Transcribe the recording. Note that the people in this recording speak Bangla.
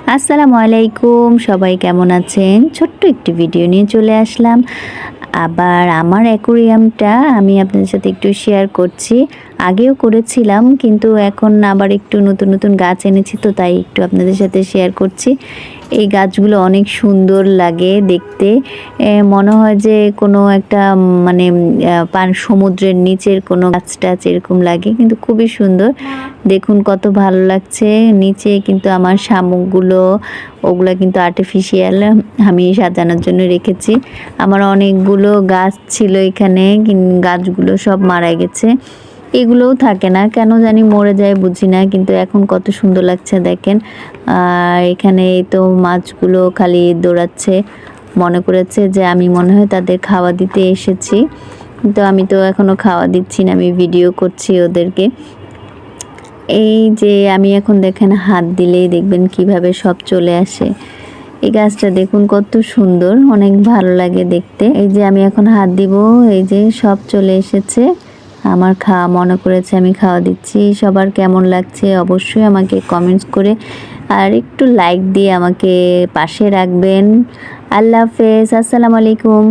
আসসালামু আলাইকুম, সবাই কেমন আছেন? ছোট্ট একটি ভিডিও নিয়ে চলে আসলাম। আবার আমার অ্যাকোরিয়ামটা আমি আপনাদের সাথে একটু শেয়ার করছি। আগেও করেছিলাম, কিন্তু এখন আবার একটু নতুন নতুন গাছ এনেছি, তো তাই একটু আপনাদের সাথে শেয়ার করছি। এই গাছগুলো অনেক সুন্দর লাগে দেখতে। মনে হয় যে কোনো একটা মানে সমুদ্রের নিচের কোনো গাছ টাছ এরকম লাগে, কিন্তু খুবই সুন্দর। দেখুন কত ভালো লাগছে। নিচে কিন্তু আমার শামুকগুলো, ওগুলো কিন্তু আর্টিফিশিয়াল, আমি সাজানোর জন্য রেখেছি। আমার অনেকগুলো গাছ ছিল এখানে, গাছগুলো সব মারা গেছে। এগুলোও থাকে না, কেন জানি মরে যায় বুঝি না, কিন্তু এখন কত সুন্দর লাগছে দেখেন। আর এখানে তো মাছগুলো খালি দৌড়াচ্ছে, মনে করেছে যে আমি মনে হয় তাদের খাওয়া দিতে এসেছি। তো আমি তো এখনো খাওয়া দিচ্ছি না, আমি ভিডিও করছি ওদেরকে। এই যে আমি এখন দেখেন হাত দিলেই দেখবেন কিভাবে সব চলে আসে। এই গাছটা দেখুন কত সুন্দর, অনেক ভালো লাগে দেখতে। এই যে আমি এখন হাত দিব, এই যে সব চলে এসেছে। আমার খাওয়া মনে করেছে আমি খাওয়া দিচ্ছি। সবার কেমন লাগছে অবশ্যই আমাকে কমেন্টস করে আর একটু লাইক দিয়ে আমাকে পাশে রাখবেন। আল্লাহ হাফেজ, আসসালামু আলাইকুম।